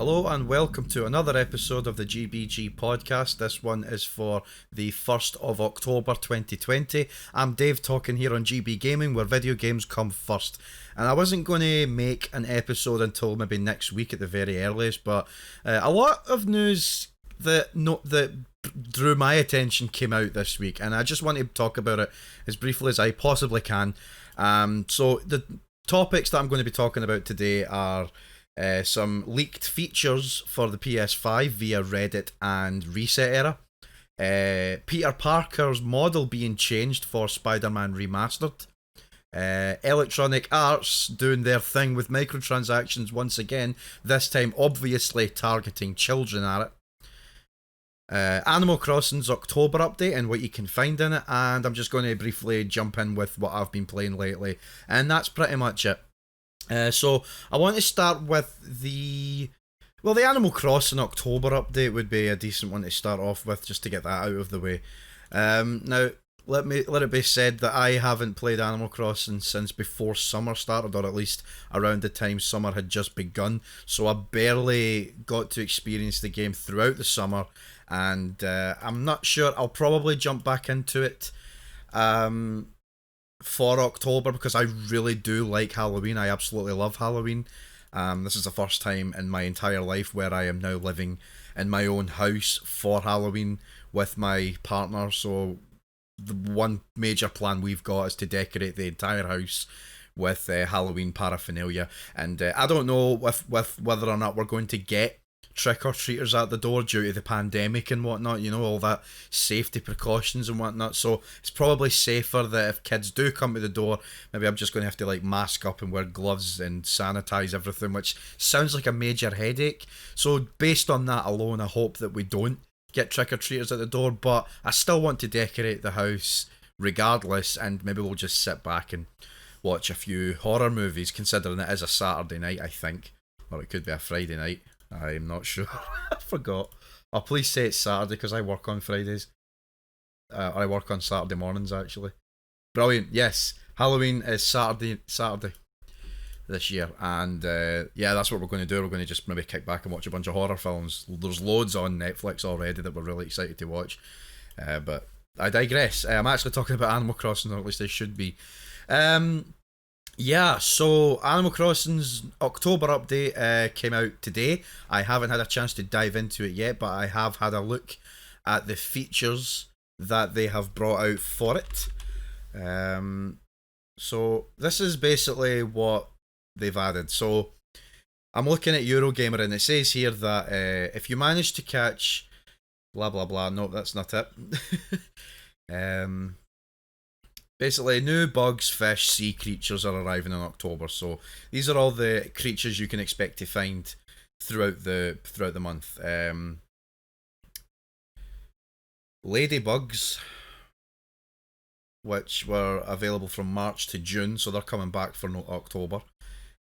Hello and welcome to another episode of the GBG podcast. This one is for the 1st of October 2020. I'm Dave talking here on GB Gaming where video games come first. And I wasn't going to make an episode until maybe next week at the very earliest, but a lot of news that drew my attention came out this week and I just want to talk about it as briefly as I possibly can. So the topics that I'm going to be talking about today are some leaked features for the PS5 via Reddit and Reset Era. Peter Parker's model being changed for Spider-Man Remastered. Electronic Arts doing their thing with microtransactions once again, this time obviously targeting children at it. Animal Crossing's October update and what you can find in it, and I'm just going to briefly jump in with what I've been playing lately, and that's pretty much it. So I want to start with the Animal Crossing October update would be a decent one to start off with, just to get that out of the way. Now let it be said that I haven't played Animal Crossing since before summer started, or at least around the time summer had just begun, so I barely got to experience the game throughout the summer, and I'm not sure I'll probably jump back into it for October, because I really do like Halloween. I absolutely love Halloween. This is the first time in my entire life where I am now living in my own house for Halloween with my partner, so the one major plan we've got is to decorate the entire house with Halloween paraphernalia, and I don't know with whether or not we're going to get trick-or-treaters at the door due to the pandemic and whatnot, you know, all that safety precautions and whatnot, so it's probably safer that if kids do come to the door, maybe I'm just going to have to like mask up and wear gloves and sanitize everything, which sounds like a major headache. So based on that alone, I hope that we don't get trick-or-treaters at the door, but I still want to decorate the house regardless, and maybe we'll just sit back and watch a few horror movies, considering it is a Saturday night, I think, or it could be a Friday night. I'm not sure. I forgot. Oh, please say it's Saturday, because I work on Fridays. I work on Saturday mornings, actually. Brilliant. Yes, Halloween is Saturday this year, and yeah, that's what we're going to do. We're going to just maybe kick back and watch a bunch of horror films. There's loads on Netflix already that we're really excited to watch, but I digress. I'm actually talking about Animal Crossing, or at least I should be. Yeah, so Animal Crossing's October update came out today. I haven't had a chance to dive into it yet, but I have had a look at the features that they have brought out for it. So this is basically what they've added. So I'm looking at Eurogamer, and it says here that if you manage to catch blah blah blah, no, that's not it. Basically, new bugs, fish, sea creatures are arriving in October. So these are all the creatures you can expect to find throughout the month. Ladybugs, which were available from March to June, so they're coming back for October.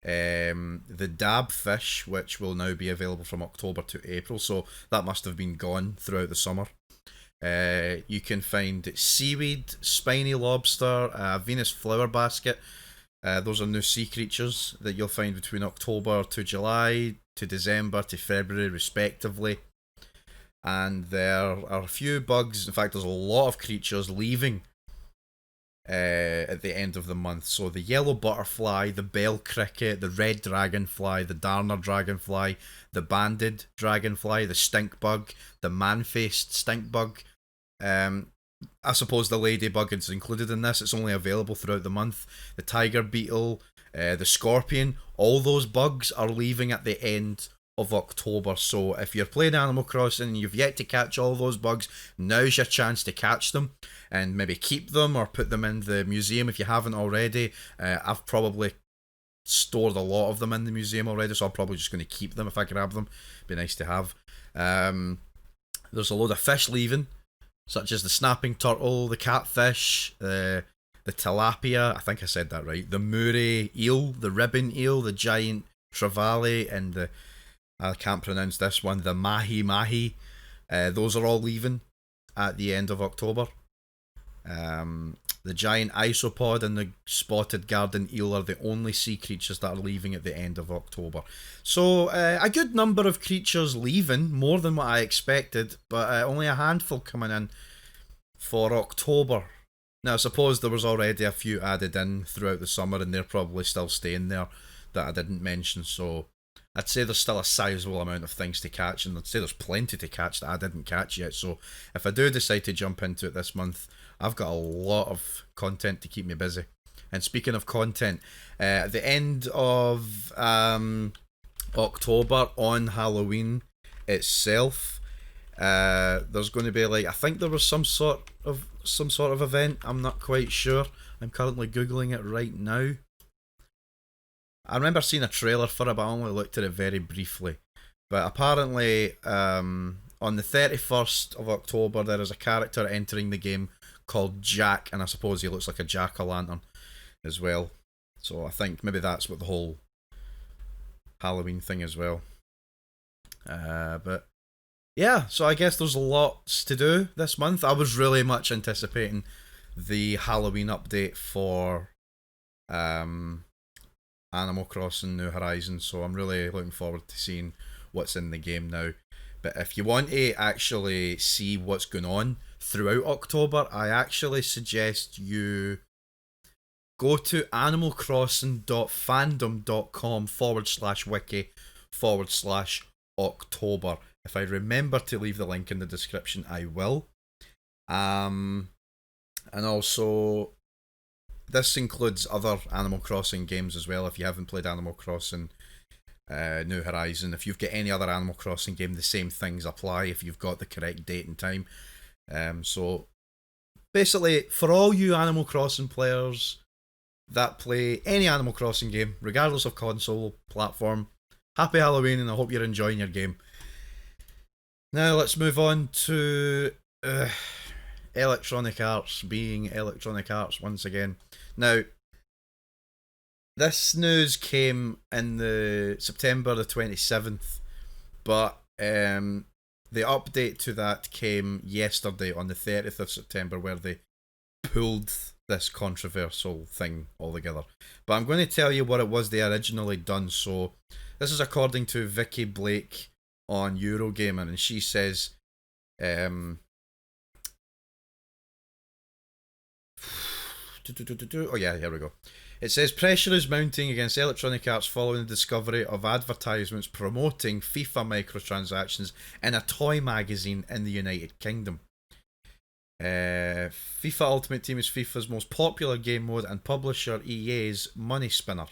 The dab fish, which will now be available from October to April, so that must have been gone throughout the summer. You can find seaweed, spiny lobster, Venus flower basket. Those are new sea creatures that you'll find between October to July to December to February respectively. And there are a few bugs, in fact there's a lot of creatures leaving at the end of the month. So the yellow butterfly, the bell cricket, the red dragonfly, the darner dragonfly, the banded dragonfly, the stink bug, the man-faced stink bug. I suppose the ladybug is included in this. It's only available throughout the month. The tiger beetle, the scorpion, all those bugs are leaving at the end of October. So if you're playing Animal Crossing and you've yet to catch all those bugs, now's your chance to catch them and maybe keep them or put them in the museum if you haven't already. I've probably stored a lot of them in the museum already, so I'm probably just going to keep them if I grab them. Be nice to have. There's a load of fish leaving, such as the snapping turtle, the catfish, the tilapia, I think I said that right, the moray eel, the ribbon eel, the giant trevally, and the, I can't pronounce this one, the mahi. Those are all leaving at the end of October. The giant isopod and the spotted garden eel are the only sea creatures that are leaving at the end of October. So a good number of creatures leaving, more than what I expected, but only a handful coming in for October. Now, I suppose there was already a few added in throughout the summer, and they're probably still staying there that I didn't mention, so I'd say there's still a sizable amount of things to catch, and I'd say there's plenty to catch that I didn't catch yet, so if I do decide to jump into it this month, I've got a lot of content to keep me busy. And speaking of content, at the end of October, on Halloween itself, there's going to be I think there was some sort of event. I'm not quite sure. I'm currently googling it right now. I remember seeing a trailer for it, but I only looked at it very briefly. But apparently, on the 31st of October, there is a character entering the game called Jack, and I suppose he looks like a jack-o'-lantern as well. So I think maybe that's what the whole Halloween thing as well. But yeah, so I guess there's lots to do this month. I was really much anticipating the Halloween update for Animal Crossing New Horizons, so I'm really looking forward to seeing what's in the game now. But if you want to actually see what's going on throughout October, I actually suggest you go to animalcrossing.fandom.com/wiki/October. If I remember to leave the link in the description, I will. And also, this includes other Animal Crossing games as well. If you haven't played Animal Crossing New Horizon, if you've got any other Animal Crossing game, the same things apply if you've got the correct date and time. So basically, for all you Animal Crossing players that play any Animal Crossing game, regardless of console platform, happy Halloween, and I hope you're enjoying your game. Now let's move on to Electronic Arts being Electronic Arts once again. Now, this news came in the September the 27th, but the update to that came yesterday on the 30th of September, where they pulled this controversial thing altogether. But I'm going to tell you what it was they originally done. So this is according to Vicky Blake on Eurogamer, and she says, oh yeah, here we go. It says pressure is mounting against Electronic Arts following the discovery of advertisements promoting FIFA microtransactions in a toy magazine in the United Kingdom. FIFA Ultimate Team is FIFA's most popular game mode, and publisher EA's money spinner,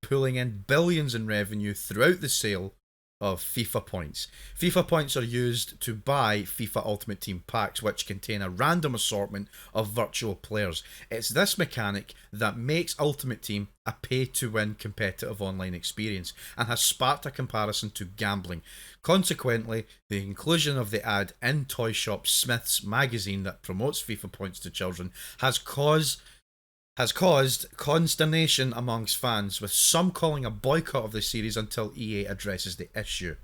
pulling in billions in revenue throughout the sale of FIFA points. FIFA points are used to buy FIFA Ultimate Team packs, which contain a random assortment of virtual players. It's this mechanic that makes Ultimate Team a pay-to-win competitive online experience and has sparked a comparison to gambling. Consequently, the inclusion of the ad in Toy Shop Smith's magazine that promotes FIFA points to children has caused consternation amongst fans, with some calling a boycott of the series until EA addresses the issue.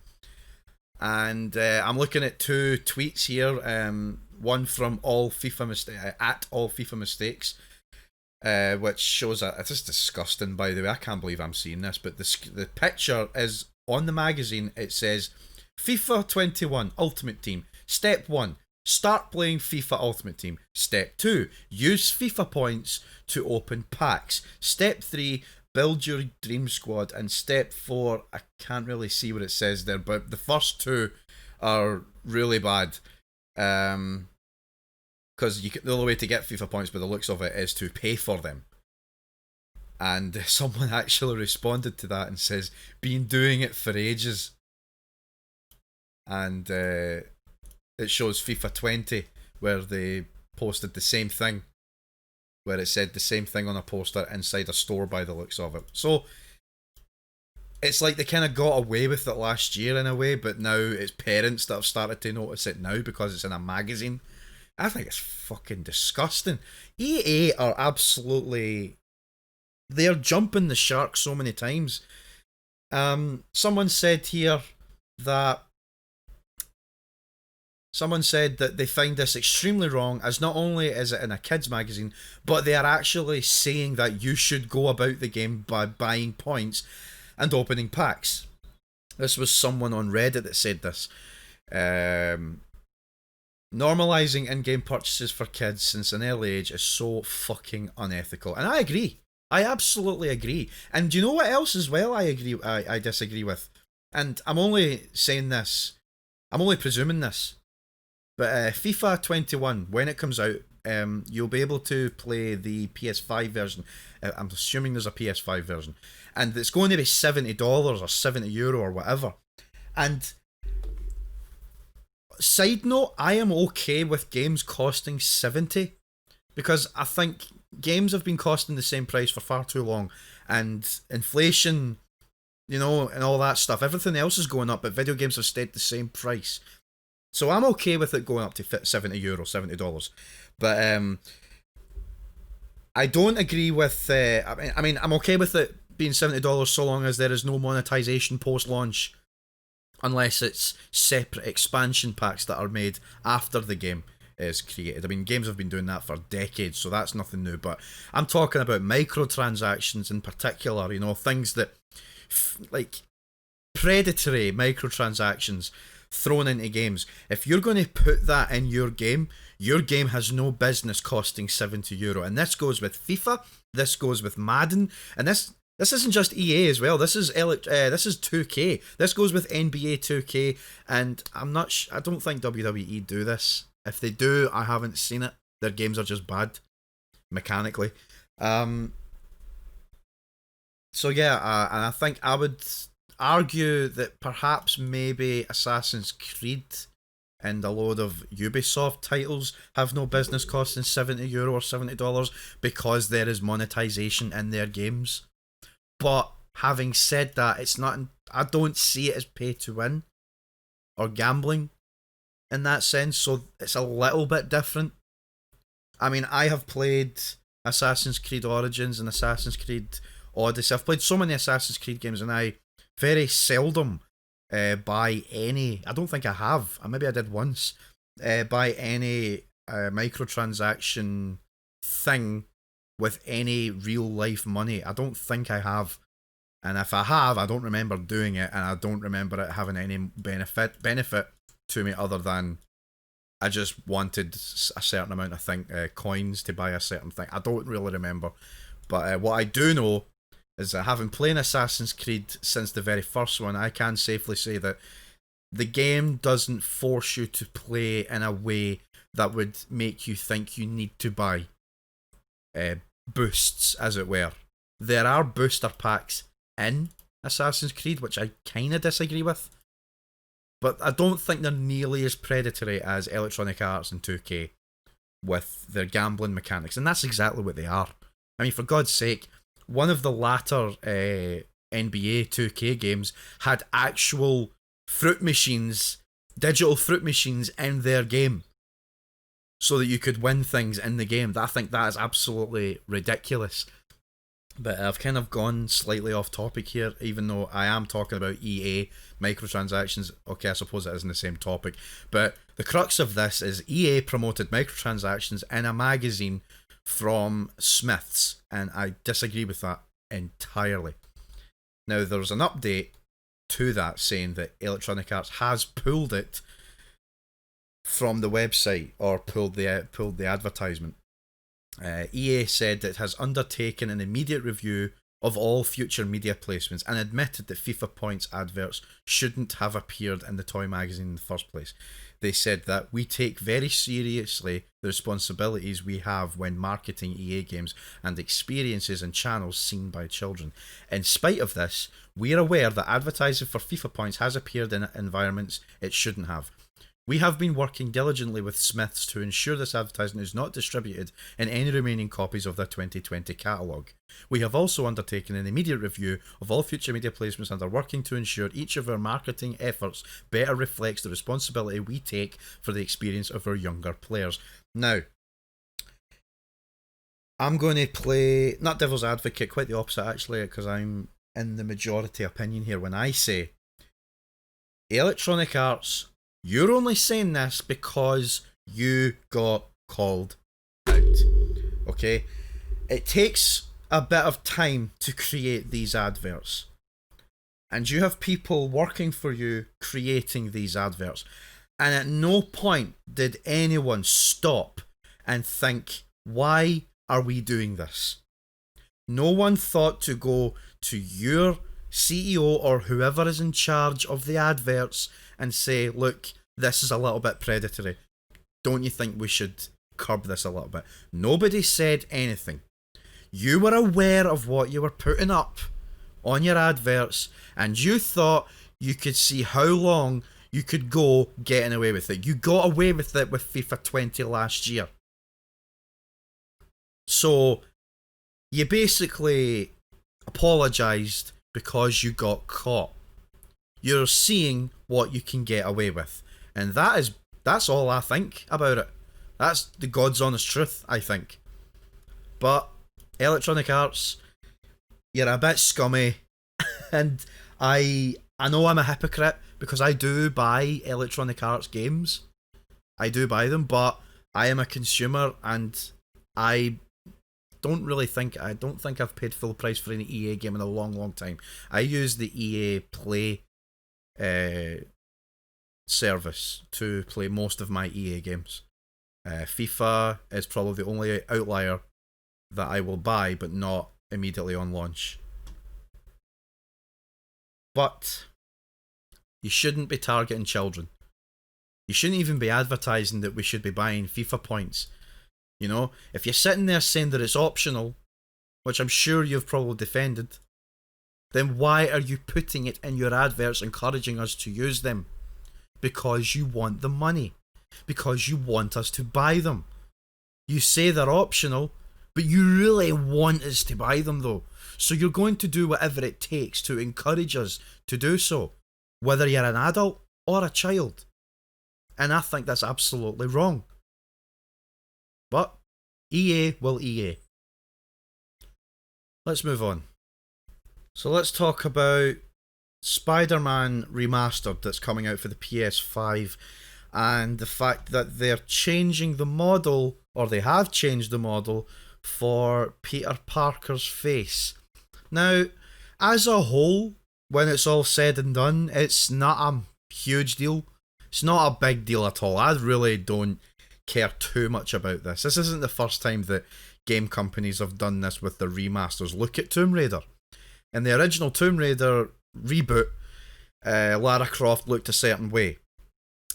And I'm looking at two tweets here. One from at All FIFA Mistakes, which shows that it's just disgusting. By the way, I can't believe I'm seeing this, but the picture is on the magazine. It says FIFA 21 Ultimate Team. Step 1. Start playing FIFA Ultimate Team. Step 2. Use FIFA points to open packs. Step 3. Build your dream squad. And step 4, I can't really see what it says there, but the first two are really bad. Because the only way to get FIFA points by the looks of it is to pay for them. And someone actually responded to that and says, been doing it for ages. And it shows FIFA 20, where they posted the same thing, where it said the same thing on a poster inside a store by the looks of it. So it's like they kind of got away with it last year in a way, but now it's parents that have started to notice it now because it's in a magazine. I think it's fucking disgusting. EA are absolutely... they're jumping the shark so many times. Someone said here that Someone said that they find this extremely wrong, as not only is it in a kids magazine, but they are actually saying that you should go about the game by buying points and opening packs. This was someone on Reddit that said this. Normalizing in-game purchases for kids since an early age is so fucking unethical. And I agree. I absolutely agree. And do you know what else as well I disagree with? And I'm only saying this, I'm only presuming this, but FIFA 21, when it comes out, you'll be able to play the PS5 version. I'm assuming there's a PS5 version. And it's going to be $70 or €70 or whatever. And side note, I am okay with games costing 70 because I think games have been costing the same price for far too long, and inflation, and all that stuff, everything else is going up, but video games have stayed the same price. So I'm okay with it going up to €70, $70. But I don't agree with I mean I'm okay with it being $70 so long as there is no monetization post-launch, unless it's separate expansion packs that are made after the game is created. I mean, games have been doing that for decades, so that's nothing new, but I'm talking about microtransactions in particular, things that, like, predatory microtransactions thrown into games. If you're going to put that in your game has no business costing €70. And this goes with FIFA, this goes with Madden, and this isn't just EA as well. This is 2K. This goes with NBA 2K, and I don't think WWE do this. If they do, I haven't seen it. Their games are just bad mechanically. So yeah, and I think I would argue that perhaps maybe Assassin's Creed and a load of Ubisoft titles have no business costing €70 or $70 because there is monetization in their games. But having said that, I don't see it as pay to win or gambling in that sense, so it's a little bit different. I mean, I have played Assassin's Creed Origins and Assassin's Creed Odyssey. I've played so many Assassin's Creed games, and I very seldom buy any. I don't think I have. Maybe I did once. Buy any microtransaction thing with any real life money. I don't think I have. And if I have, I don't remember doing it, and I don't remember it having any benefit to me other than I just wanted a certain amount of coins to buy a certain thing. I don't really remember. But what I do know is that having played Assassin's Creed since the very first one, I can safely say that the game doesn't force you to play in a way that would make you think you need to buy boosts, as it were. There are booster packs in Assassin's Creed, which I kind of disagree with, but I don't think they're nearly as predatory as Electronic Arts and 2K with their gambling mechanics, and that's exactly what they are. I mean, for God's sake, one of the latter NBA 2K games had actual fruit machines, digital fruit machines in their game, so that you could win things in the game. I think that is absolutely ridiculous. But I've kind of gone slightly off topic here, even though I am talking about EA microtransactions. Okay, I suppose it isn't the same topic. But the crux of this is EA promoted microtransactions in a magazine from Smiths, and I disagree with that entirely. Now, there's an update to that saying that Electronic Arts has pulled it from the website, or pulled the advertisement. EA said it has undertaken an immediate review of all future media placements and admitted that FIFA Points adverts shouldn't have appeared in the toy magazine in the first place. They said that we take very seriously the responsibilities we have when marketing EA games and experiences and channels seen by children. In spite of this, we are aware that advertising for FIFA Points has appeared in environments it shouldn't have. We have been working diligently with Smiths to ensure this advertising is not distributed in any remaining copies of the 2020 catalogue. We have also undertaken an immediate review of all future media placements and are working to ensure each of our marketing efforts better reflects the responsibility we take for the experience of our younger players. Now, I'm going to play, not devil's advocate, quite the opposite actually, because I'm in the majority opinion here when I say Electronic Arts You're only saying this because you got called out. Okay? It takes a bit of time to create these adverts. And you have people working for you creating these adverts. And at no point did anyone stop and think, why are we doing this? No one thought to go to your CEO or whoever is in charge of the adverts and say, look, this is a little bit predatory. Don't you think we should curb this a little bit? Nobody said anything. You were aware of what you were putting up on your adverts, and you thought you could see how long you could go getting away with it. You got away with it with FIFA 20 last year. So you basically apologised because you got caught. You're seeing what you can get away with. And that's all I think about it. That's the God's honest truth, I think. But Electronic Arts, you're a bit scummy. And I know I'm a hypocrite because I do buy Electronic Arts games. I do buy them, but I am a consumer and I don't think I've paid full price for an EA game in a long, long time. I use the EA Play service to play most of my EA games. FIFA is probably the only outlier that I will buy, but not immediately on launch. But you shouldn't be targeting children. You shouldn't even be advertising that we should be buying FIFA points. You know, if you're sitting there saying that it's optional, which I'm sure you've probably defended, then why are you putting it in your adverts encouraging us to use them? Because you want the money. Because you want us to buy them. You say they're optional, but you really want us to buy them though. So you're going to do whatever it takes to encourage us to do so, whether you're an adult or a child. And I think that's absolutely wrong. But EA will EA. Let's move on. So let's talk about Spider-Man Remastered that's coming out for the PS5 and the fact that they're changing the model, or they have changed the model, for Peter Parker's face. Now, as a whole, when it's all said and done, it's not a huge deal. It's not a big deal at all. I really don't care too much about this. This isn't the first time that game companies have done this with their remasters. Look at Tomb Raider. In the original Tomb Raider reboot, Lara Croft looked a certain way.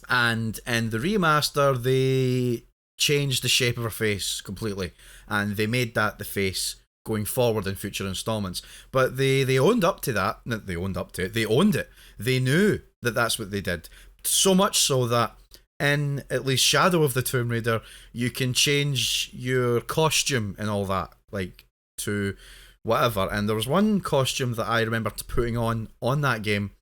And in the remaster, they changed the shape of her face completely. And they made that the face going forward in future installments. But they owned up to that. No, they owned up to it. They owned it. They knew that that's what they did. So much so that in at least Shadow of the Tomb Raider, you can change your costume and all that, like, to whatever. And there was one costume that I remember putting on that game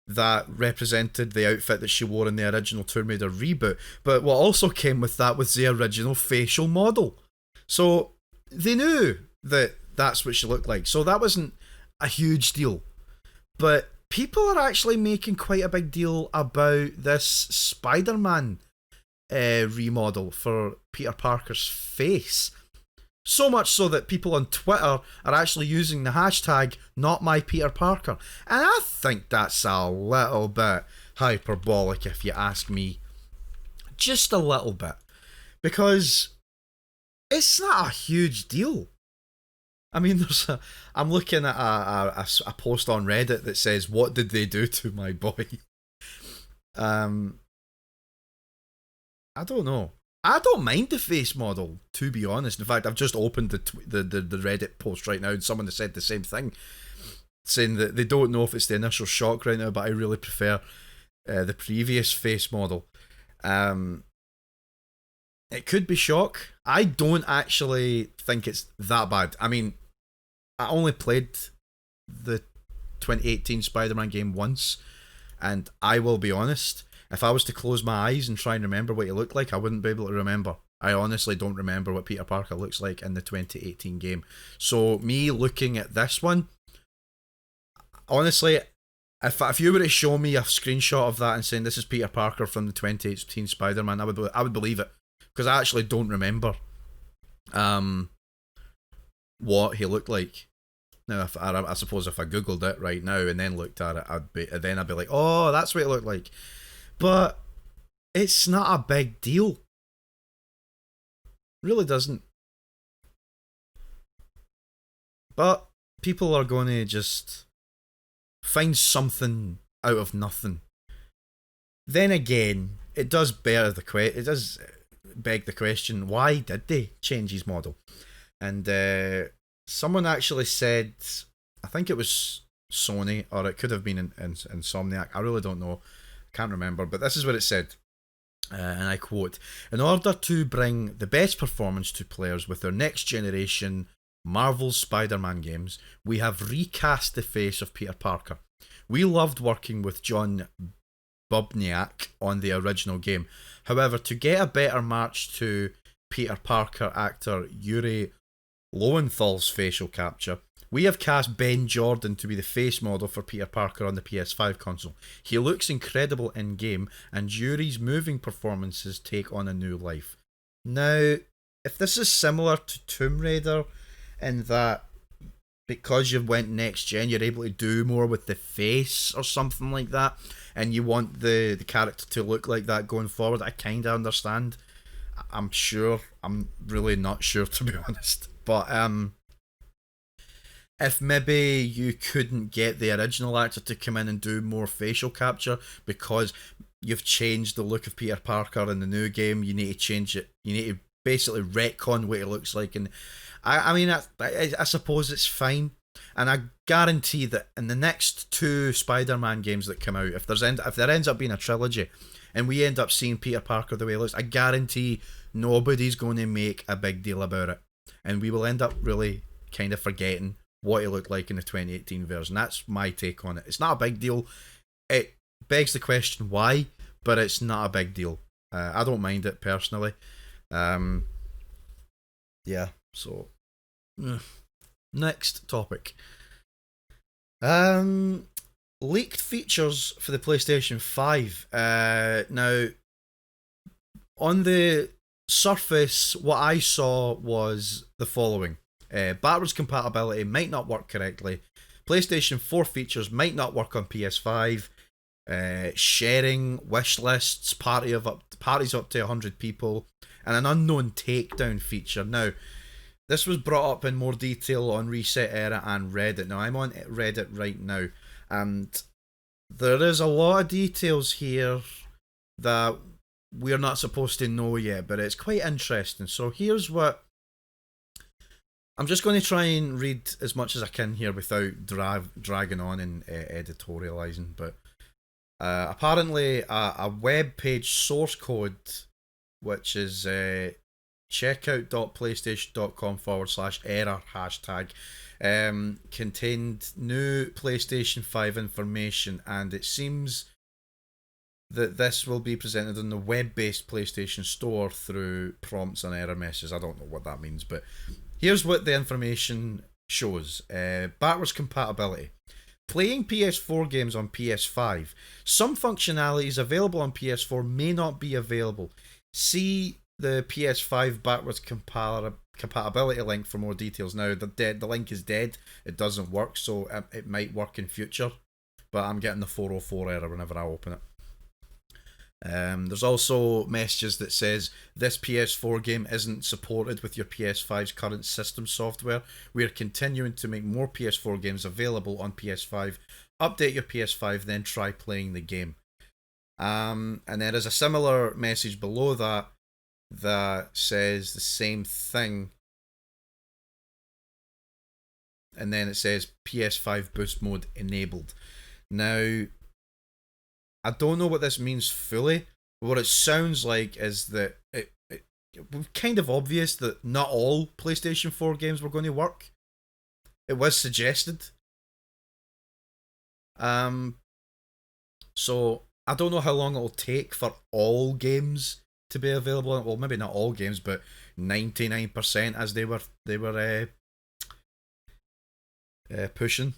that represented the outfit that she wore in the original Tomb Raider reboot. But what also came with that was the original facial model. So they knew that that's what she looked like. So that wasn't a huge deal. But people are actually making quite a big deal about this Spider-Man remodel for Peter Parker's face. So much so that people on Twitter are actually using the hashtag #NotMyPeterParker. And I think that's a little bit hyperbolic if you ask me. Just a little bit. Because it's not a huge deal. I mean, I'm looking at a post on Reddit that says, "What did they do to my boy?" I don't know. I don't mind the face model, to be honest. In fact, I've just opened the Reddit post right now, and someone has said the same thing, saying that they don't know if it's the initial shock right now, but I really prefer the previous face model. It could be shock. I don't actually think it's that bad. I mean, I only played the 2018 Spider-Man game once, and I will be honest, if I was to close my eyes and try and remember what he looked like, I wouldn't be able to remember. I honestly don't remember what Peter Parker looks like in the 2018 game. So me looking at this one, honestly, If you were to show me a screenshot of that and saying this is Peter Parker from the 2018 Spider-Man, I would believe it, because I actually don't remember what he looked like. Now, I suppose if I googled it right now and then looked at it, I'd be like, oh, that's what it looked like. But it's not a big deal. It really doesn't. But people are going to just find something out of nothing. Then again, it does beg the question: why did they change his model? And someone actually said, I think it was Sony, or it could have been in Insomniac. I really don't know. Can't remember. But this is what it said. And I quote, "In order to bring the best performance to players with their next generation Marvel's Spider-Man games, we have recast the face of Peter Parker. We loved working with John Bubniak on the original game. However, to get a better match to Peter Parker actor Yuri Lowenthal's facial capture, we have cast Ben Jordan to be the face model for Peter Parker on the PS5 console. He looks incredible in game, and Yuri's moving performances take on a new life." Now, if this is similar to Tomb Raider in that because you went next gen, you're able to do more with the face or something like that, and you want the character to look like that going forward, I kind of understand. I'm really not sure, to be honest. But if maybe you couldn't get the original actor to come in and do more facial capture because you've changed the look of Peter Parker in the new game, you need to change it. You need to basically retcon what it looks like. And I mean, I suppose it's fine. And I guarantee that in the next 2 Spider-Man games that come out, if there ends up being a trilogy, and we end up seeing Peter Parker the way he looks, I guarantee nobody's going to make a big deal about it. And we will end up really kind of forgetting what he looked like in the 2018 version. That's my take on it. It's not a big deal. It begs the question why, but it's not a big deal. I don't mind it personally. Yeah, so next topic. Leaked features for the PlayStation 5. Now, on the surface, what I saw was the following. Backwards compatibility might not work correctly. PlayStation 4 features might not work on PS5. Sharing, wish lists, parties up to 100 people, and an unknown takedown feature. Now, this was brought up in more detail on Reset Era and Reddit. Now, I'm on Reddit right now, and there is a lot of details here that we're not supposed to know yet, but it's quite interesting. So here's what... I'm just going to try and read as much as I can here without dragging on and editorializing, but apparently a web page source code, which is checkout.playstation.com/error hashtag, contained new PlayStation 5 information, and it seems that this will be presented in the web-based PlayStation Store through prompts and error messages. I don't know what that means, but here's what the information shows. Backwards compatibility. Playing PS4 games on PS5. Some functionalities available on PS4 may not be available. See the PS5 backwards compatibility link for more details. Now, the link is dead. It doesn't work, so it might work in future. But I'm getting the 404 error whenever I open it. There's also messages that says this PS4 game isn't supported with your PS5's current system software. We are continuing to make more PS4 games available on PS5. Update your PS5, then try playing the game. And there is a similar message below that says the same thing. And then it says PS5 boost mode enabled. Now, I don't know what this means fully. What it sounds like is that it was kind of obvious that not all PlayStation 4 games were going to work. It was suggested. So I don't know how long it'll take for all games to be available. Well, maybe not all games, but 99% as they were pushing.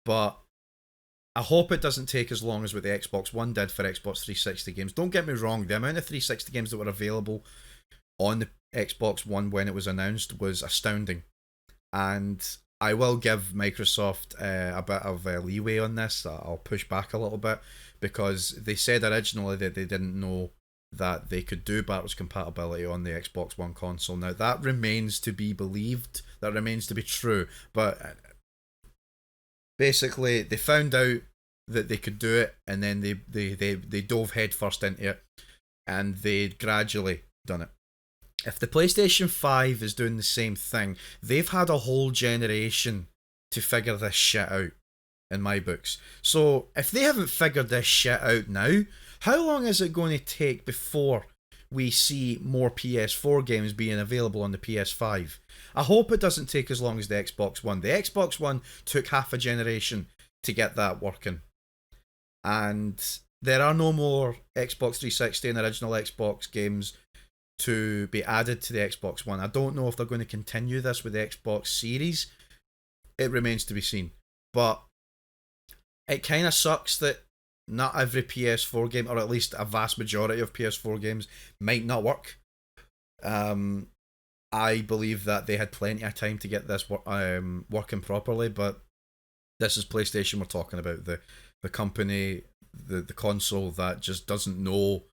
But I hope it doesn't take as long as what the Xbox One did for Xbox 360 games. Don't get me wrong, the amount of 360 games that were available on the Xbox One when it was announced was astounding. And I will give Microsoft a bit of leeway on this. I'll push back a little bit because they said originally that they didn't know that they could do backwards compatibility on the Xbox One console. Now, that remains to be believed, that remains to be true, but basically they found out that they could do it, and then they dove headfirst into it, and they gradually done it. If the PlayStation 5 is doing the same thing, they've had a whole generation to figure this shit out, in my books. So, if they haven't figured this shit out now, how long is it going to take before we see more PS4 games being available on the PS5? I hope it doesn't take as long as the Xbox One. The Xbox One took half a generation to get that working. And there are no more Xbox 360 and original Xbox games to be added to the Xbox One. I don't know if they're going to continue this with the Xbox Series. It remains to be seen. But it kind of sucks that not every PS4 game, or at least a vast majority of PS4 games, might not work. I believe that they had plenty of time to get this working properly, but this is PlayStation we're talking about. The company, the console that just doesn't know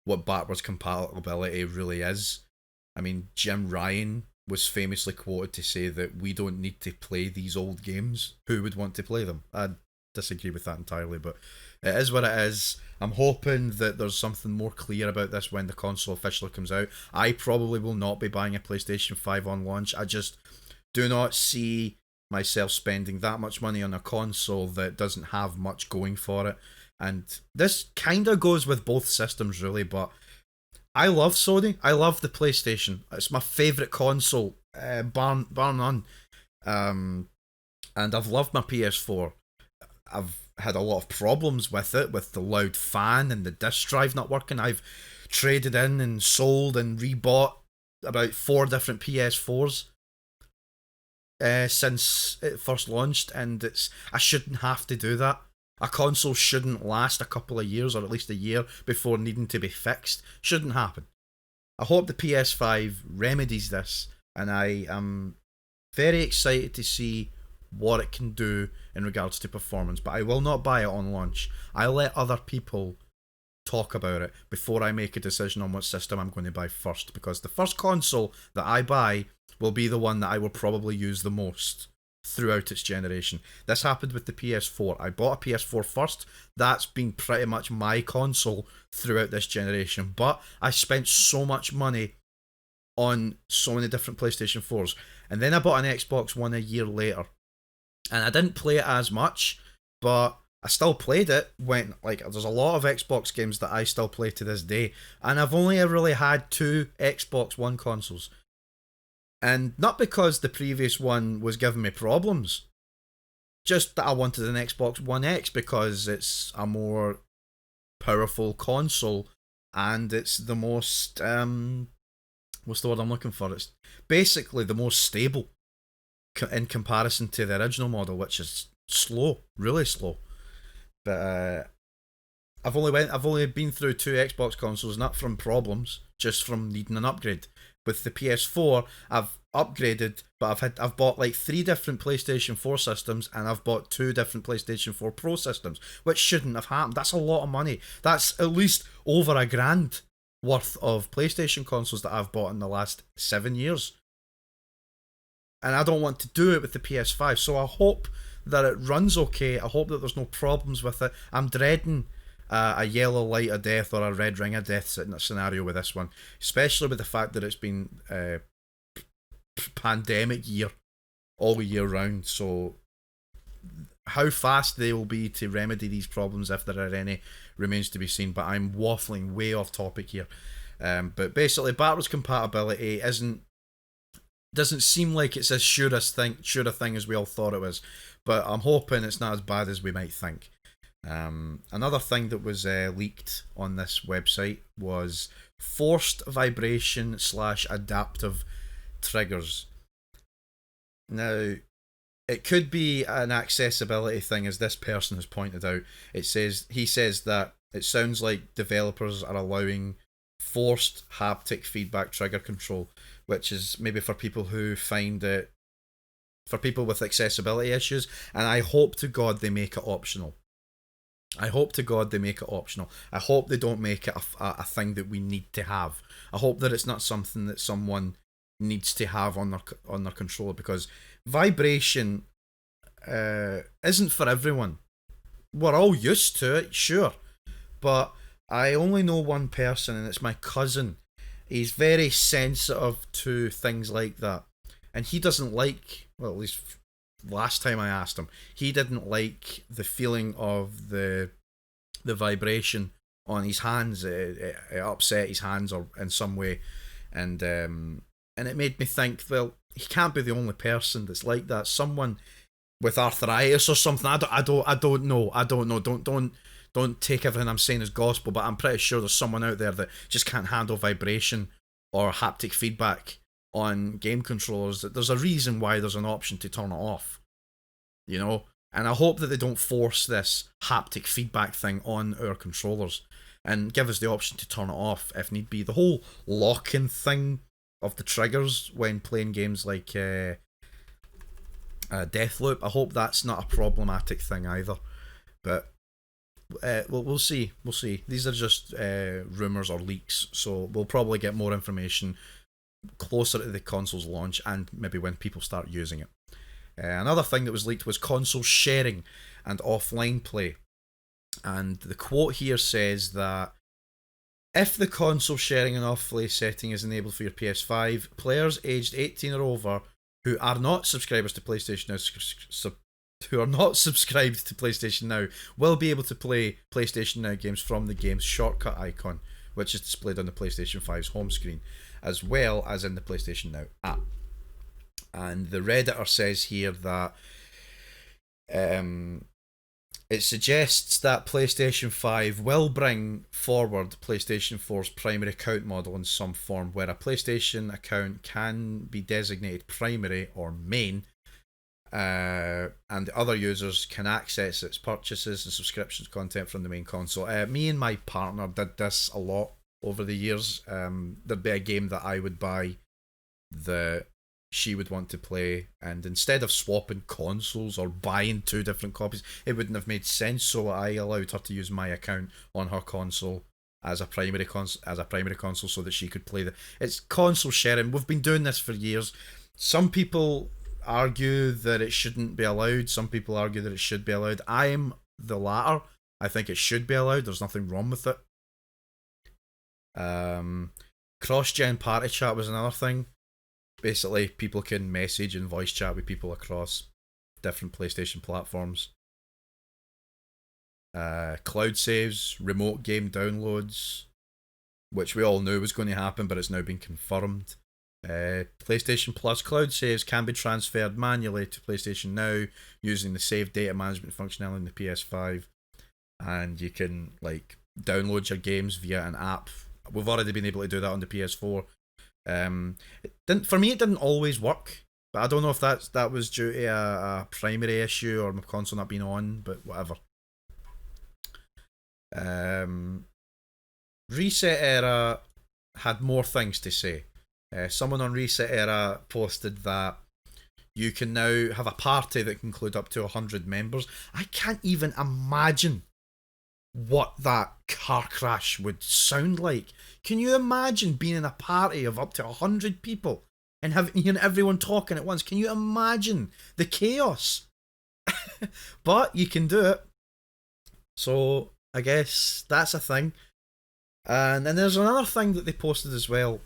what backwards compatibility really is. I mean, Jim Ryan was famously quoted to say that we don't need to play these old games. Who would want to play them? I disagree with that entirely, but it is what it is. I'm hoping that there's something more clear about this when the console officially comes out. I probably will not be buying a PlayStation 5 on launch. I just do not see myself spending that much money on a console that doesn't have much going for it. And this kind of goes with both systems, really, but I love Sony. I love the PlayStation. It's my favourite console, bar none. And I've loved my PS4. I've had a lot of problems with it, with the loud fan and the disc drive not working. I've traded in and sold and rebought about 4 different PS4s since it first launched, and I shouldn't have to do that. A console shouldn't last a couple of years, or at least a year, before needing to be fixed. Shouldn't happen. I hope the PS5 remedies this, and I am very excited to see what it can do in regards to performance, but I will not buy it on launch. I let other people talk about it before I make a decision on what system I'm going to buy first, because the first console that I buy will be the one that I will probably use the most throughout its generation. This happened with the PS4. I bought a PS4 first. That's been pretty much my console throughout this generation, but I spent so much money on so many different PlayStation 4s, and then I bought an Xbox One a year later, and I didn't play it as much, but I still played it. There's a lot of Xbox games that I still play to this day, and I've only really had 2 Xbox One consoles. And not because the previous one was giving me problems, just that I wanted an Xbox One X because it's a more powerful console, and it's the most, what's the word I'm looking for? It's basically the most stable in comparison to the original model, which is slow, really slow. But I've only been through 2 Xbox consoles, not from problems, just from needing an upgrade. With the PS4, I've upgraded, but I've bought like 3 different PlayStation 4 systems, and I've bought 2 different PlayStation 4 Pro systems, which shouldn't have happened. That's a lot of money. That's at least over $1,000 worth of PlayStation consoles that I've bought in the last 7 years. And I don't want to do it with the PS5, so I hope that it runs okay. I hope that there's no problems with it. I'm dreading a yellow light of death or a red ring of death scenario with this one, especially with the fact that it's been pandemic year all year round. So how fast they will be to remedy these problems, if there are any, remains to be seen. But I'm waffling way off topic here. But basically, backwards compatibility doesn't seem like it's as sure a thing as we all thought it was. But I'm hoping it's not as bad as we might think. Another thing that was leaked on this website was forced vibration / adaptive triggers. Now, it could be an accessibility thing, as this person has pointed out. He says that it sounds like developers are allowing forced haptic feedback trigger control, which is maybe for people who find it, for people with accessibility issues. And I hope to God they make it optional. I hope to God they make it optional. I hope they don't make it a thing that we need to have. I hope that it's not something that someone needs to have on their controller, because vibration isn't for everyone. We're all used to it, sure, but I only know one person, and it's my cousin. He's very sensitive to things like that, and he doesn't like, well, at least last time I asked him, he didn't like the feeling of the vibration on his hands. It upset his hands or in some way, and it made me think, well, he can't be the only person that's like that. Someone with arthritis or something. I don't know. Don't take everything I'm saying as gospel, but I'm pretty sure there's someone out there that just can't handle vibration or haptic feedback on game controllers. That there's a reason why there's an option to turn it off, you know. And I hope that they don't force this haptic feedback thing on our controllers and give us the option to turn it off if need be. The whole lock-in thing of the triggers when playing games like Deathloop, I hope that's not a problematic thing either. But we'll see. We'll see. These are just rumours or leaks, so we'll probably get more information closer to the console's launch and maybe when people start using it. Another thing that was leaked was console sharing and offline play. And the quote here says that if the console sharing and offline setting is enabled for your PS5, players aged 18 or over who are not subscribers to PlayStation Now, who are not subscribed to PlayStation Now, will be able to play PlayStation Now games from the game's shortcut icon, which is displayed on the PlayStation 5's home screen, as well as in the PlayStation Now app. And the Redditor says here that it suggests that PlayStation 5 will bring forward PlayStation 4's primary account model in some form, where a PlayStation account can be designated primary or main, and other users can access its purchases and subscriptions content from the main console. Me and my partner did this a lot over the years. There'd be a game that I would buy that she would want to play, and instead of swapping consoles or buying two different copies, it wouldn't have made sense, so I allowed her to use my account on her console as a primary console so that she could play it's console sharing. We've been doing this for years. Some people argue that it shouldn't be allowed, some people argue that it should be allowed. I'm the latter. I think it should be allowed. There's nothing wrong with it. Cross-gen party chat was another thing. Basically, people can message and voice chat with people across different PlayStation platforms. Cloud saves, remote game downloads, which we all knew was going to happen, but it's now been confirmed. PlayStation Plus cloud saves can be transferred manually to PlayStation Now using the save data management functionality in the PS5, and you can like download your games via an app. We've already been able to do that on the PS4. For me, it didn't always work, but I don't know if that was due to a primary issue or my console not being on, but whatever. Reset Era had more things to say. Someone on Reset Era posted that you can now have a party that can include up to 100 members. I can't even imagine what that car crash would sound like. Can you imagine being in a party of up to 100 people and hearing everyone talking at once? Can you imagine the chaos? But you can do it. So I guess that's a thing. And then there's another thing that they posted as well.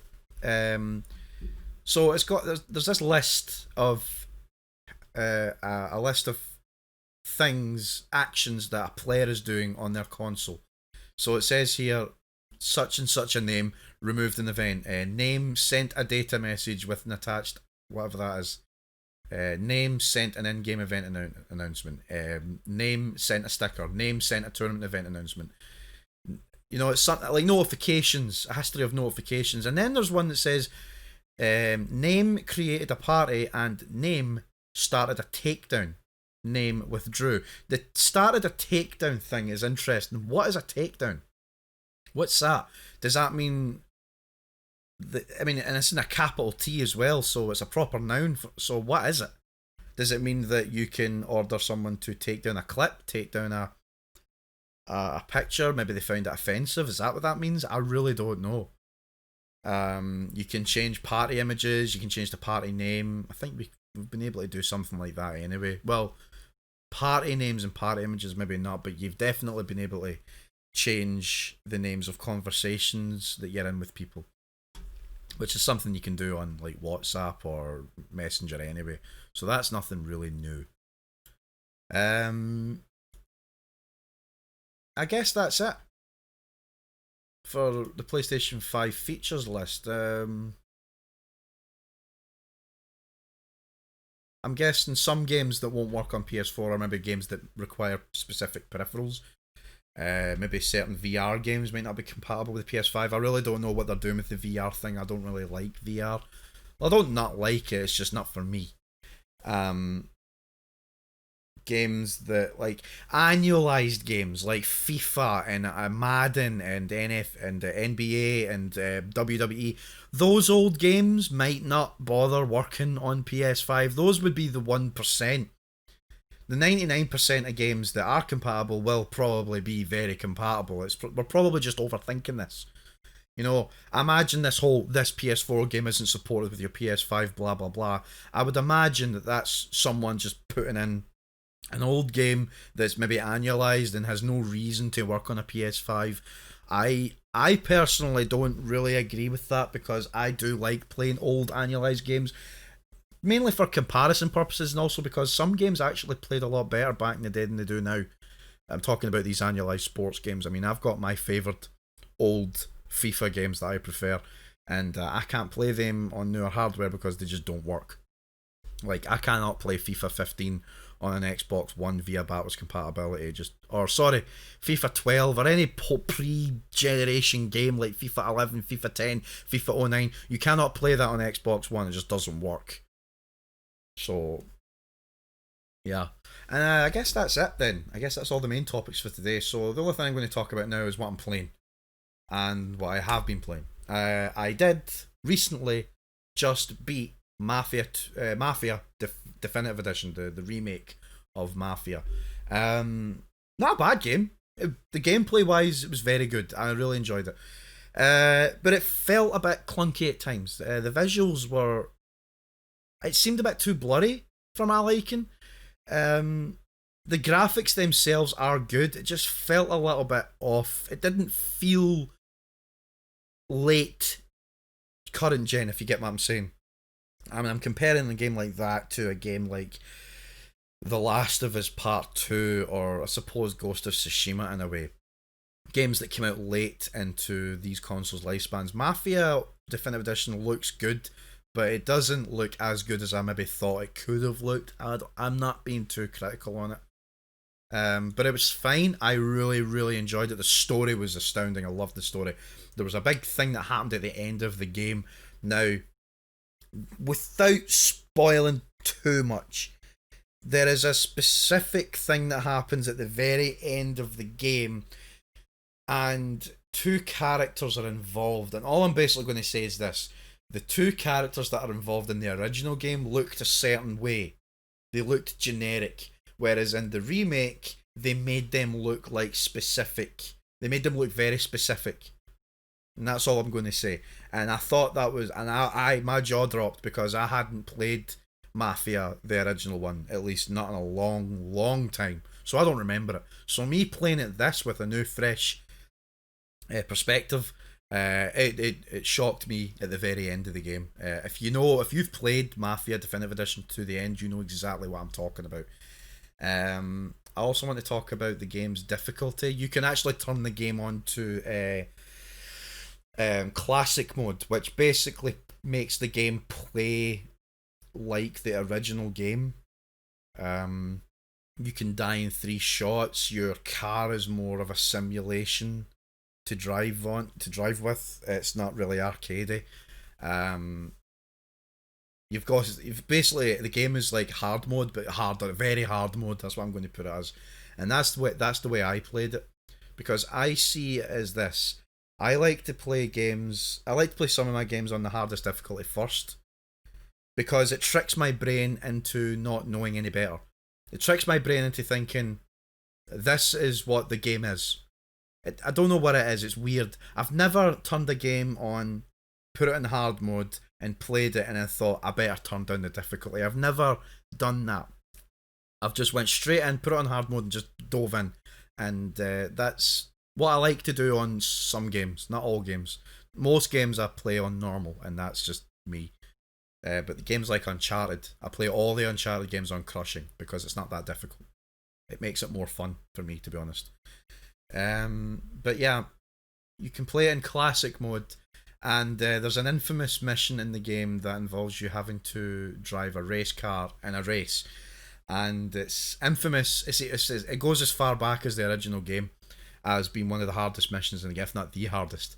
So there's this list of a list of actions that a player is doing on their console. So it says here, such and such a name removed an event. Name sent a data message with an attached whatever that is. Name sent an in-game event announcement. Name sent a sticker. Name sent a tournament event announcement. You know, it's something like notifications, a history of notifications. And then there's one that says name created a party and name started a takedown. Name withdrew. The started a takedown thing is interesting. What is a takedown? What's that? Does that mean I mean, and it's in a capital T as well, so it's a proper noun. So what is it? Does it mean that you can order someone to take down a clip, take down a picture? Maybe they found it offensive. Is that what that means? I really don't know. You can change party images. You can change the party name. I think we've been able to do something like that anyway. Well, party names and party images maybe not, but you've definitely been able to change the names of conversations that you're in with people, which is something you can do on like WhatsApp or Messenger anyway. So that's nothing really new. I guess that's it for the PlayStation 5 features list. I'm guessing some games that won't work on PS4 are maybe games that require specific peripherals. Maybe certain VR games might not be compatible with the PS5. I really don't know what they're doing with the VR thing. I don't really like VR. Well, I don't not like it, it's just not for me. Games that, like, annualized games like FIFA and Madden and NF and NBA and WWE, those old games might not bother working on PS5. Those would be the 1%. The 99% of games that are compatible will probably be very compatible. We're probably just overthinking this. You know, imagine this PS4 game isn't supported with your PS5, blah blah blah. I would imagine that that's someone just putting in an old game that's maybe annualized and has no reason to work on a PS5. I personally don't really agree with that, because I do like playing old annualized games, mainly for comparison purposes, and also because some games actually played a lot better back in the day than they do now. I'm talking about these annualized sports games. I mean, I've got my favourite old FIFA games that I prefer, and I can't play them on newer hardware because they just don't work. Like, I cannot play FIFA 15 on an Xbox One via backwards compatibility. FIFA 12 or any pre-generation game like FIFA 11, FIFA 10, FIFA 09. You cannot play that on Xbox One. It just doesn't work. So, yeah. And I guess that's it then. I guess that's all the main topics for today. So the only thing I'm going to talk about now is what I'm playing and what I have been playing. I did recently just beat Mafia Definitive Edition, the remake of Mafia. Not a bad game. The gameplay wise, it was very good. I really enjoyed it. But it felt a bit clunky at times. The visuals were... It seemed a bit too blurry for my liking. The graphics themselves are good. It just felt a little bit off. It didn't feel late current gen, if you get what I'm saying. I mean, I'm comparing a game like that to a game like The Last of Us Part 2, or I suppose Ghost of Tsushima in a way. Games that came out late into these consoles' lifespans. Mafia Definitive Edition looks good, but it doesn't look as good as I maybe thought it could have looked. I'm not being too critical on it. But it was fine. I really, really enjoyed it. The story was astounding. I loved the story. There was a big thing that happened at the end of the game. Now, without spoiling too much, there is a specific thing that happens at the very end of the game, and two characters are involved. And all I'm basically going to say is this: the two characters that are involved in the original game looked a certain way. They looked generic. Whereas in the remake, they made them look like specific. They made them look very specific. And that's all I'm going to say. And I thought that was... And my jaw dropped, because I hadn't played Mafia, the original one, at least not in a long, long time. So I don't remember it. So me playing it this with a new, fresh perspective, it shocked me at the very end of the game. If you've played Mafia Definitive Edition to the end, you know exactly what I'm talking about. I also want to talk about the game's difficulty. You can actually turn the game on to classic mode, which basically makes the game play like the original game. You can die in 3 shots. Your car is more of a simulation to drive with. It's not really arcadey. you've basically, the game is like hard mode, but harder, very hard mode. That's what I'm going to put it as, and that's the way I played it, because I see it as this. I like to play games. I like to play some of my games on the hardest difficulty first, because it tricks my brain into not knowing any better. It tricks my brain into thinking this is what the game is. I don't know what it is. It's weird. I've never turned a game on, put it in hard mode, and played it, and I thought I better turn down the difficulty. I've never done that. I've just went straight in, put it on hard mode, and just dove in. And that's what I like to do on some games, not all games. Most games I play on normal, and that's just me. But the games like Uncharted, I play all the Uncharted games on crushing because it's not that difficult. It makes it more fun for me, to be honest. But yeah, you can play it in classic mode, and there's an infamous mission in the game that involves you having to drive a race car in a race, and it's infamous. It goes as far back as the original game as being one of the hardest missions in the game, if not the hardest.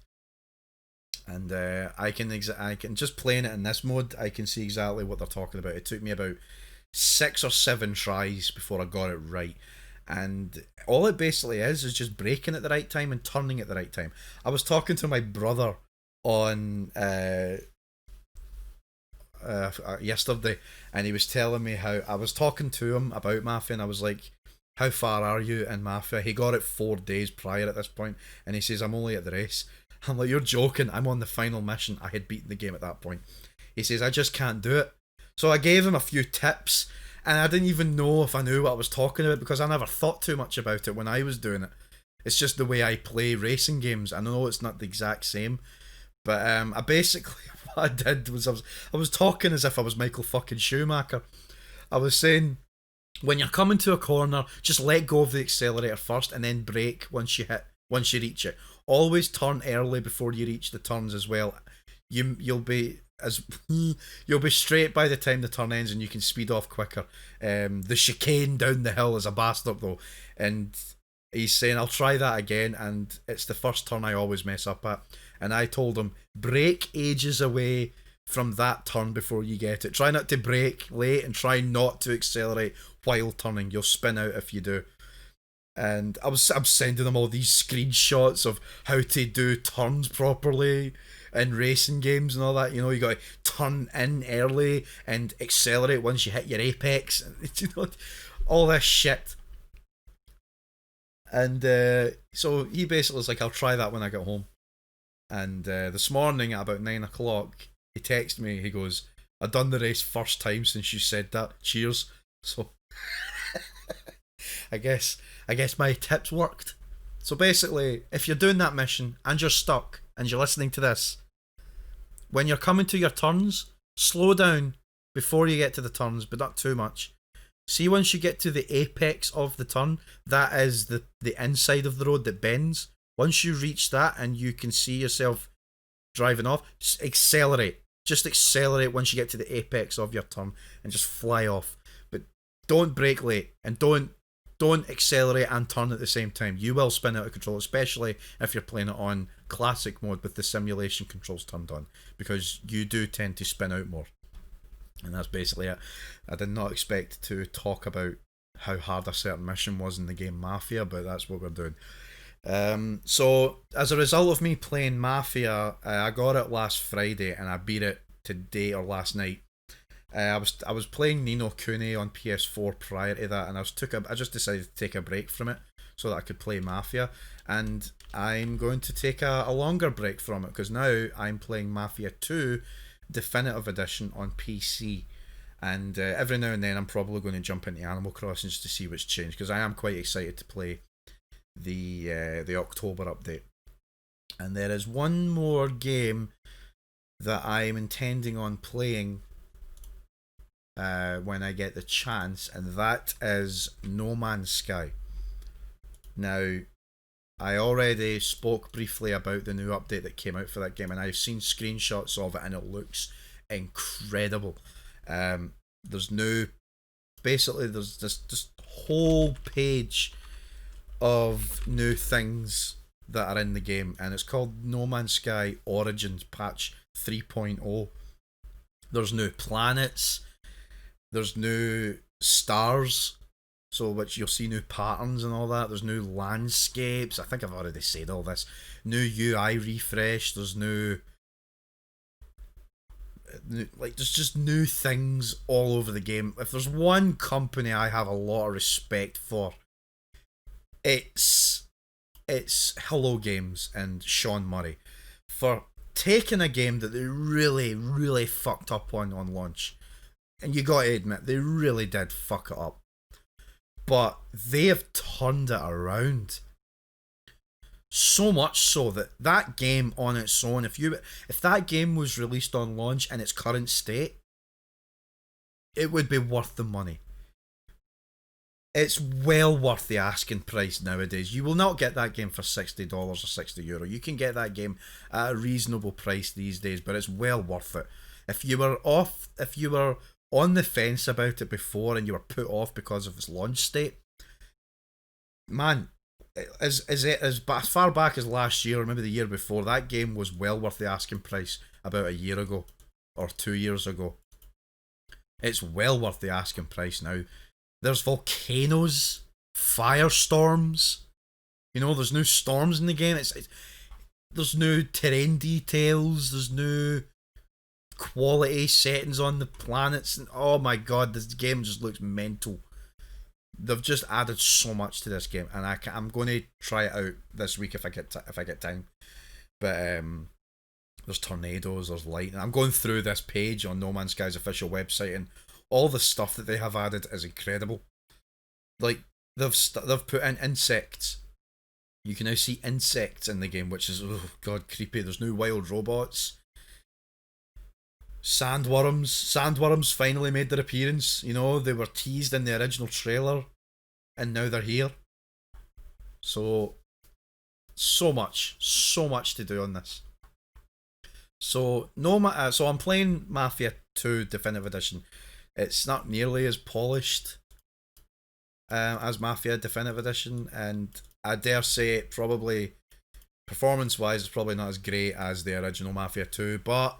And I can just playing it in this mode, I can see exactly what they're talking about. It took me about 6 or 7 tries before I got it right. And all it basically is just braking at the right time and turning at the right time. I was talking to my brother on yesterday, and he was telling me how I was talking to him about Mafia, and I was like, how far are you in Mafia? He got it 4 days prior at this point, and he says, I'm only at the race. I'm like, you're joking, I'm on the final mission. I had beaten the game at that point. He says, I just can't do it. So I gave him a few tips, and I didn't even know if I knew what I was talking about, because I never thought too much about it when I was doing it. It's just the way I play racing games. I know it's not the exact same, but I basically, what I did was I was talking as if I was Michael fucking Schumacher. I was saying, when you're coming to a corner, just let go of the accelerator first and then brake once you reach it. Always turn early before you reach the turns as well. You'll be straight by the time the turn ends, and you can speed off quicker. The chicane down the hill is a bastard though, and he's saying I'll try that again, and it's the first turn I always mess up at. And I told him, brake ages away from that turn before you get it. Try not to brake late, and try not to accelerate while turning. You'll spin out if you do. And I'm sending them all these screenshots of how to do turns properly in racing games and all that. You know, you got to turn in early and accelerate once you hit your apex. You know, all this shit. And so he basically was like, I'll try that when I get home. And this morning at about 9 o'clock, he texted me. He goes, I done the race first time since you said that. Cheers. So I guess my tips worked. So basically, if you're doing that mission and you're stuck and you're listening to this, when you're coming to your turns, slow down before you get to the turns, but not too much. See, once you get to the apex of the turn, that is the inside of the road that bends. Once you reach that and you can see yourself driving off, accelerate. Just accelerate once you get to the apex of your turn and just fly off. But don't brake late, and don't accelerate and turn at the same time. You will spin out of control, especially if you're playing it on classic mode with the simulation controls turned on, because you do tend to spin out more. And that's basically it. I did not expect to talk about how hard a certain mission was in the game Mafia, but that's what we're doing. So as a result of me playing Mafia, I got it last Friday and I beat it today or last night. I was playing Ni no Kuni on PS4 prior to that, and I just decided to take a break from it so that I could play Mafia, and I'm going to take a longer break from it because now I'm playing Mafia 2 Definitive Edition on PC, and every now and then I'm probably going to jump into Animal Crossing just to see what's changed, because I am quite excited to play the October update. And there is one more game that I'm intending on playing when I get the chance, and that is No Man's Sky. Now, I already spoke briefly about the new update that came out for that game, and I've seen screenshots of it, and it looks incredible. There's this whole page of new things that are in the game, and it's called No Man's Sky Origins Patch 3.0. There's new planets. There's new stars. So which you'll see new patterns and all that. There's new landscapes. I think I've already said all this. New UI refresh. There's there's just new things all over the game. If there's one company I have a lot of respect for, it's Hello Games and Sean Murray for taking a game that they really, really fucked up on launch. And you gotta admit, they really did fuck it up. But they have turned it around. So much so that that game on its own, if that game was released on launch in its current state, it would be worth the money. It's well worth the asking price nowadays. You will not get that game for $60 or €60. You can get that game at a reasonable price these days, but it's well worth it. If you were on the fence about it before and you were put off because of its launch state, man, as far back as last year or maybe the year before, that game was well worth the asking price about a year ago or 2 years ago. It's well worth the asking price now. There's volcanoes, firestorms. There's new storms in the game. There's new terrain details. There's new quality settings on the planets. And oh my god, this game just looks mental. They've just added so much to this game, and I'm going to try it out this week if I get time. But there's tornadoes, there's lightning. I'm going through this page on No Man's Sky's official website, and all the stuff that they have added is incredible. Like they've put in insects. You can now see insects in the game, which is creepy. There's new wild robots. Sandworms finally made their appearance. They were teased in the original trailer, and now they're here. So much to do on this. So I'm playing Mafia 2 Definitive Edition. It's not nearly as polished as Mafia Definitive Edition, and I dare say it probably, performance-wise, it's probably not as great as the original Mafia 2, but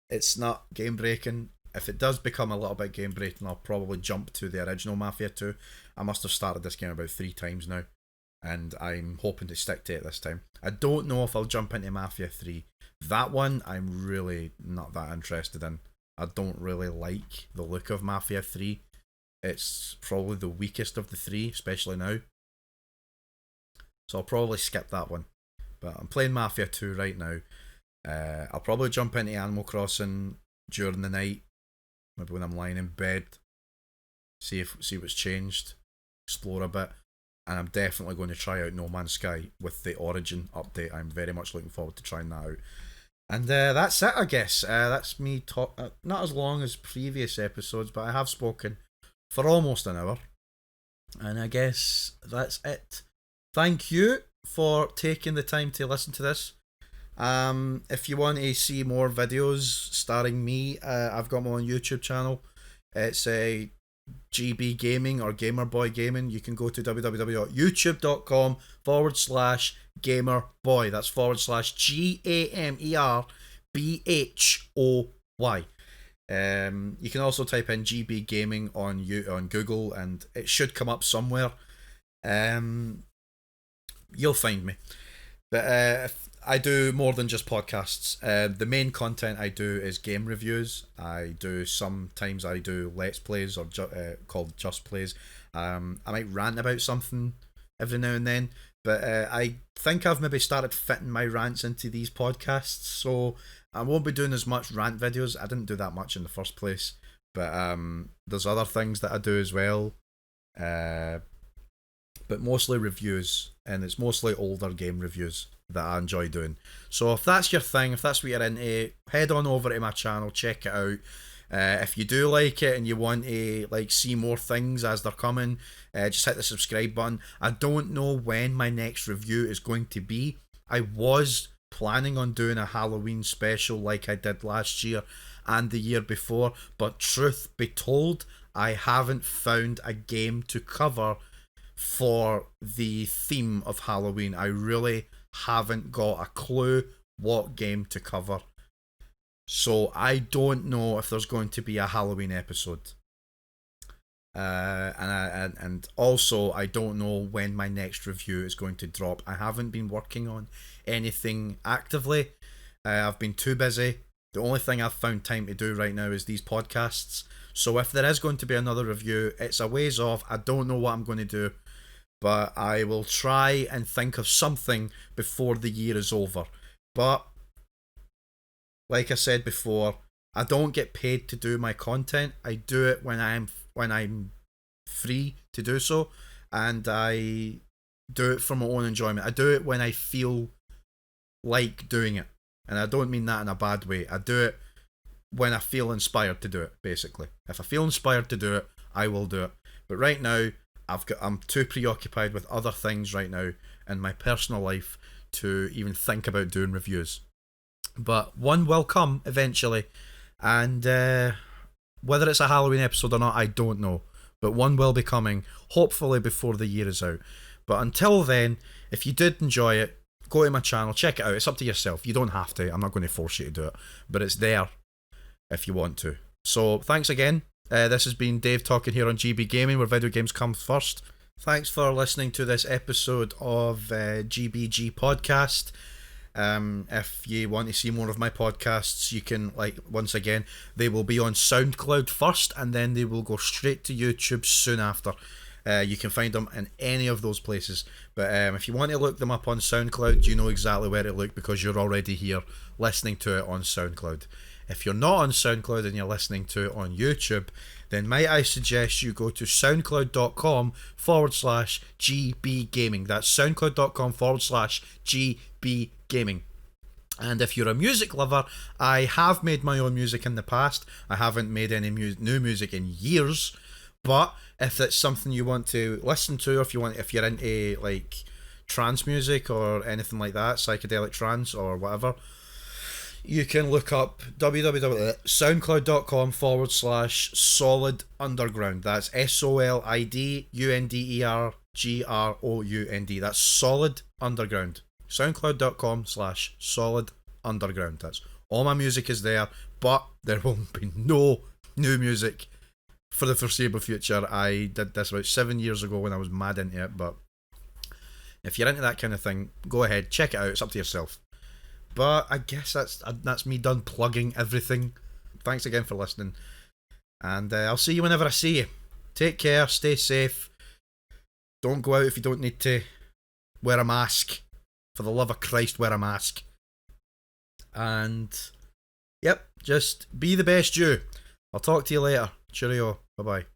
it's not game-breaking. If it does become a little bit game-breaking, I'll probably jump to the original Mafia 2. I must have started this game about 3 times now, and I'm hoping to stick to it this time. I don't know if I'll jump into Mafia 3. That one, I'm really not that interested in. I don't really like the look of Mafia 3. It's probably the weakest of the 3, especially now. So I'll probably skip that one. But I'm playing Mafia 2 right now. I'll probably jump into Animal Crossing during the night, maybe when I'm lying in bed, see what's changed, explore a bit, and I'm definitely going to try out No Man's Sky with the Origin update. I'm very much looking forward to trying that out. And that's it, I guess. That's me talk. Not as long as previous episodes, but I have spoken for almost an hour, and I guess that's it. Thank you for taking the time to listen to this. If you want to see more videos starring me, I've got my own YouTube channel. It's a GB Gaming or Gamerboy Gaming. You can go to www.youtube.com/gamerboy. That's /GAMERBHOY. You can also type in GB Gaming on Google, and it should come up somewhere. You'll find me. But I do more than just podcasts. The main content I do is game reviews. Sometimes I do Let's Plays or called Just Plays. I might rant about something every now and then, but I think I've maybe started fitting my rants into these podcasts, so I won't be doing as much rant videos. I didn't do that much in the first place, but there's other things that I do as well. But mostly reviews, and it's mostly older game reviews that I enjoy doing. So if that's your thing, if that's what you're into, head on over to my channel, check it out. If you do like it and you want to see more things as they're coming, just hit the subscribe button. I don't know when my next review is going to be. I was planning on doing a Halloween special like I did last year and the year before, but truth be told, I haven't found a game to cover for the theme of Halloween. I really haven't got a clue what game to cover. So I don't know if there's going to be a Halloween episode. And also I don't know when my next review is going to drop. I haven't been working on anything actively. I've been too busy. The only thing I've found time to do right now is these podcasts. So if there is going to be another review, it's a ways off. I don't know what I'm going to do, but I will try and think of something before the year is over. But like I said before, I don't get paid to do my content. I do it when I'm free to do so, and I do it for my own enjoyment. I do it when I feel like doing it, and I don't mean that in a bad way. I do it when I feel inspired to do it. Basically, if I feel inspired to do it, I will do it. But right now, I'm too preoccupied with other things right now in my personal life to even think about doing reviews. But one will come eventually, and whether it's a Halloween episode or not, I don't know. But one will be coming, hopefully before the year is out. But until then, if you did enjoy it, go to my channel, check it out. It's up to yourself. You don't have to. I'm not going to force you to do it. But it's there if you want to. So thanks again. This has been Dave talking here on GB Gaming, where video games come first. Thanks for listening to this episode of GBG Podcast. If you want to see more of my podcasts, you can, once again, they will be on SoundCloud first, and then they will go straight to YouTube soon after. You can find them in any of those places. But if you want to look them up on SoundCloud, you know exactly where to look because you're already here listening to it on SoundCloud. If you're not on SoundCloud and you're listening to it on YouTube, then might I suggest you go to soundcloud.com/GB Gaming. That's soundcloud.com/GB Gaming. And if you're a music lover, I have made my own music in the past. I haven't made any new music in years. But if it's something you want to listen to, or if you're into trance music or anything like that, psychedelic trance or whatever, you can look up www.soundcloud.com/solid underground. That's SOLIDUNDERGROUND. That's solid underground. SoundCloud.com/solid underground. That's all my music is there, but there will be no new music for the foreseeable future. I did this about 7 years ago when I was mad into it, but if you're into that kind of thing, go ahead, check it out. It's up to yourself. But I guess that's me done plugging everything. Thanks again for listening, and I'll see you whenever I see you. Take care, stay safe, don't go out if you don't need to, wear a mask, for the love of Christ, wear a mask, and yep, just be the best you. I'll talk to you later. Cheerio, bye bye.